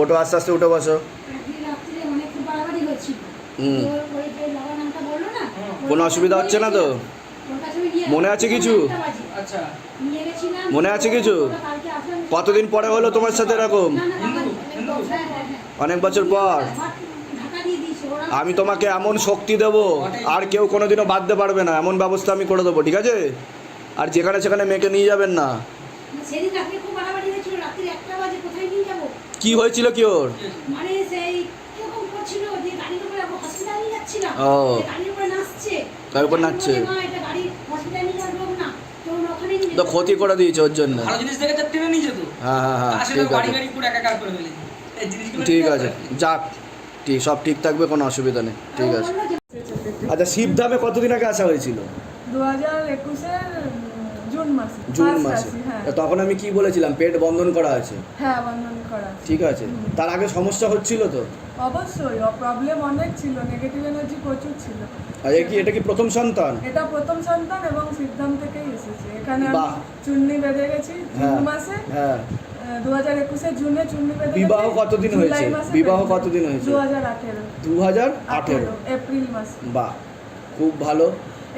ওটো আস্তে আস্তে উঠে বসো। রাত্রে অনেক বাড়াবাড়ি হচ্ছিল। হুম। ওই যে বাবা নামটা বললো না, কোনো অসুবিধা হচ্ছে না তো? ওর কাছে আমি নিয়ে মনে আছে কিছু? একটা বাজে। আচ্ছা নিয়ে গেছিলাম। মনে আছে কিছু? ওরা কালকে আসলাম। কতদিন পরে হলো তোমার সাথে এরকম? না, না, হিন্দু, হিন্দু। হ্যাঁ, হ্যাঁ, হ্যাঁ। অনেক বছর পর। ঢাকা দিয়ে দিয়েছে ওরা। আমি তোমাকে এমন শক্তি দেব আর কেউ কোনোদিনও বাঁধতে পারবে না, এমন ব্যবস্থা আমি করে দেবো, ঠিক আছে? আর যেখানে সেখানে মেয়েকে নিয়ে যাবেন না। সেদিন রাত্রে খুব বাড়াবাড়ি হয়েছিল, রাত্রি 1টা বাজে কোথায় নিয়ে যাবো? কি হয়েছিল কি ওর? মানে সেই কিরকম করছিল যে গাড়ির উপরে হসপিটালে যাচ্ছিলাম, ও। গাড়ির উপরে নাচছে, গাড়ির উপর নাচছে। না এটা গাড়ি হসপিটালে নিয়ে যাবো না, তো ওখানে নিয়ে তো ক্ষতি করে দিয়েছে ওর জন্য। ভালো জিনিস দেখে টেনে নিয়ে যেত। হ্যাঁ হ্যাঁ হ্যাঁ, আসলে ঠিক বাড়ি আছে, গাড়ি পুরো একাকার করে ফেলেছে। এই জিনিসগুলো ঠিক আছে, যাক, ঠিক, সব ঠিক থাকবে, কোনো অসুবিধা নেই, ঠিক আছে। আচ্ছা, শিবধামে কতদিন আগে আসা হয়েছিল? 2021-এর জুন মাসে। জুন First মাসে। আসি, হ্যাঁ। তখন আমি কি বলেছিলাম, পেট বন্ধন করা আছে, হ্যাঁ, বন্ধন করা আছে। ঠিক আছে। তার আগে সমস্যা হচ্ছিল তো? অবশ্যই প্রবলেম অনেক ছিল, নেগেটিভ এনার্জি প্রচুর ছিল। আর এটা কি প্রথম সন্তান? এটা প্রথম সন্তান এবং সিদ্ধান্ত থেকেই এসেছে। এখানে আমি বাহ। চুন্নি বেঁধে গেছি হ্যাঁ, জুন মাসে। হ্যাঁ। 2021-এর জুনে চুন্নি বেঁধে গেছি। বিবাহ কতদিন জুলাই হয়েছে? মাসে বিবাহ বেঁধে গেছি। কতদিন হয়েছে? 2018 2018। এপ্রিল মাসে। বাহ, খুব ভালো।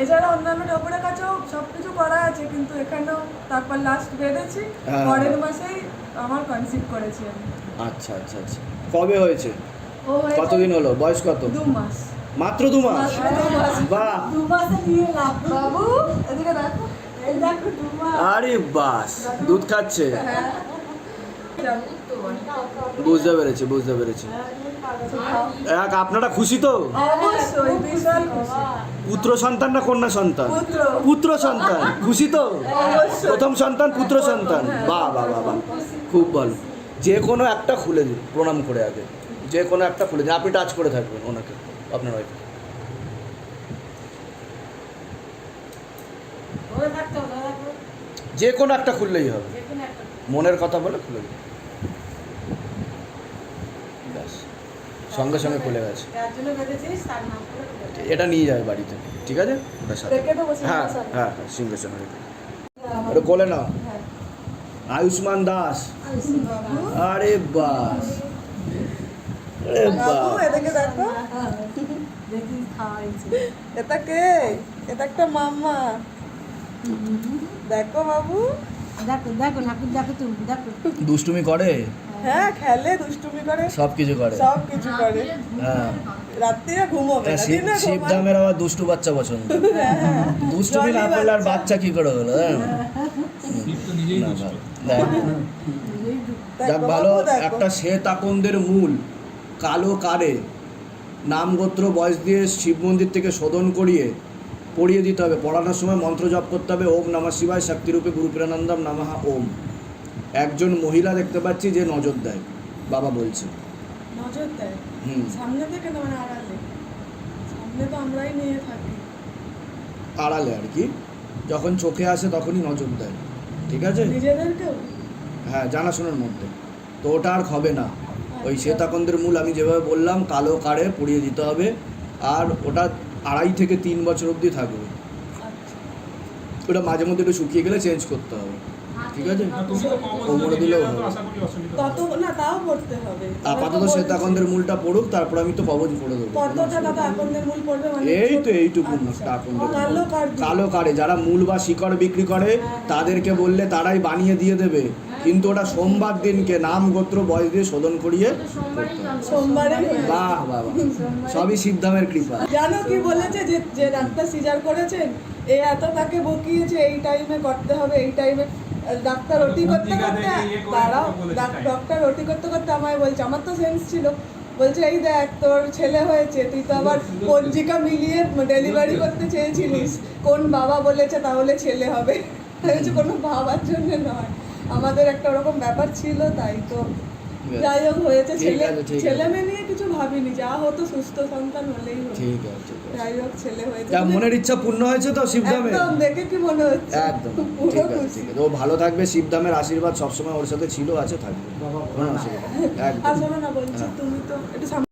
এছাড়া অন্যান্য ঠাকুরের কাছেও সবকিছু করা আছে, কিন্তু এখানেও তারপর লাস্ট বেঁধেছি। হ্যাঁ। পরের মাসেই আমার কনসিভ করেছি আমি। আচ্ছা আচ্ছা আচ্ছা, কবে হয়েছে? ও হয়েছে কতদিন হলো? বয়স কত? 2 মাস। মাত্র 2 মাস? বাহ, 2 মাসে নিয়ে লাভ বাবু, এদিকে দেখো, এই দেখো 2 মাস। আরে বাস, দুধ খাচ্ছে। বুঝতে পেরেছি, বুঝতে পেরেছি। আপনারা খুশি তো? অবশ্যই বিশাল খুশি। পুত্র সন্তান না কন্যা সন্তান? পুত্র। পুত্র সন্তান, খুশি তো? অবশ্যই। প্রথম সন্তান পুত্র সন্তান, বাহ বাহ বাহ বাহ, খুব ভালো। যে কোনো একটা খুলে দিন, প্রণাম করে আগে, যে কোনো একটা খুলে দিন। আপনি টাচ করে থাকবেন ওনাকে, আপনার ওয়াইফ। যে কোনো একটা খুললেই হবে, মনের কথা বলে খুলে দিন, ব্যাস, সঙ্গে সঙ্গে খুলে গেছে। এটা নিয়ে যাবে বাড়িতে, ঠিক আছে? ওটার সাথে, রেখে দেবো হ্যাঁ সিংহাসনে। হ্যাঁ হ্যাঁ, সিংহাসনে রেখে। ওটা বলে নাও, আয়ুষ্মান দাস। আরে বাস, আরে বাবু, বাহ, এদিকে দেখো, এটা কে? এটা একটা মাম্মা। দেখো বাবু। দেখো দেখো নাকুর দেখো তুমি দেখো। দুষ্টুমি করে, হ্যাঁ, খেলে, দুষ্টুমি করে, সব কিছু করে। সব কিছু করে। হ্যাঁ, রাত্রিরে ঘুমোবে না, দিনে ঘুমায়। শিবধামের আবার দুষ্টু বাচ্চা পছন্দ। দুষ্টুমি না করলে আর বাচ্চা কি করে হলো? হ্যাঁ, না, ভালো। দেখ, দেখো যাক, ভালো। বাবু, দেখো। একটা শ্বেত আকন্দের মূল কালো কারে নাম গোত্র বয়স দিয়ে শিব মন্দির থেকে শোধন করিয়ে পড়িয়ে দিতে হবে। পড়ানোর সময় মন্ত্র জপ করতে হবে, ওম নমঃ শিবায় শক্তিরূপে গুরুপ্রানন্দম নমঃ ওম। একজন মহিলা দেখতে পাচ্ছি যে নজর দেয়, বাবা বলছে। নজর দেয় হুম, সামনে থেকে না, মানে আড়ালে? সামনে তো আমরাই নিয়ে থাকি। আড়ালে আর কি, যখন চোখে আসে তখনই নজর দেয়, ঠিক আছে? নিজেদেরকেও? হ্যাঁ, জানাশোনার মধ্যে। তো ওটা আর হবে না। ওই শ্বেতাকন্দের মূল আমি যেভাবে বললাম, কালো কারে পড়িয়ে দিতে হবে, আর ওটা 2.5 থেকে 3 বছর অবধি থাকবে। আচ্ছা। ওটা মাঝে মধ্যে একটু শুকিয়ে গেলে চেঞ্জ করতে হবে, ঠিক আছে? কোমরে দিলেও হবে। তত না, তাও করতে হবে। আপাতত শ্বেতাকন্দের মূলটা পড়ুক, তারপর আমি তো কবজ করে দেবো। কতটা দাদা আকন্দের মূল পড়বে? মানে এই তো এইটুকু আচ্ছা। আকন্দের মূল। কালো কার দিয়ে? কালো কারে যারা মূল বা শিকড় বিক্রি করে তাদেরকে বললে তারাই বানিয়ে দিয়ে দেবে, কিন্তু ওটা সোমবার দিনকে নাম গোত্র বয়স দিয়ে শোধন করিয়ে করতে হবে। সোমবারেই হয়ে যাবে। বাহ বাহ বাহ, সবই শিবধামের কৃপা। জানো কি বলেছে? যে যে ডাক্তার সিজার করেছেন, এ এত তাকে বকিয়েছে, এই টাইমে করতে হবে, এই টাইমে। ডাক্তার ওটি করতে করতে, দাঁড়াও, ডক্টর ওটি করতে করতে আমায় বলছে, আমার তো সেন্স ছিল, বলছে এই দেখ তোর ছেলে হয়েছে, তুই তো আবার পঞ্জিকা মিলিয়ে ডেলিভারি করতে চেয়েছিলিস, কোন বাবা বলেছে তাহলে ছেলে হবে? বলছে কোনো বাবার জন্য নয়, আমাদের একটা ওরকম ব্যাপার ছিল, তাই তো যাই হোক হয়েছে। ঠিক ছেলে আছে, ঠিক আছে। ছেলে মেয়ে নিয়ে কিছু ভাবিনি, যা হতো সুস্থ সন্তান হলেই হতো। ঠিক আছে, ঠিক আছে। যাই হোক ছেলে হয়েছে। তা মনের ইচ্ছা পূর্ণ হয়েছে তো শিবধামে? একদম, দেখে কি মনে হচ্ছে? একদম পুরো ঠিক আছে, খুশি। ঠিক আছে। ও ভালো থাকবে, শিবধামের আশীর্বাদ সবসময় ওর সাথে ছিল, আছে, থাকবে। কোনো অসুবিধা নেই, একদম। আসলে না বলছি, হ্যাঁ। তুমি তো একটু সামনে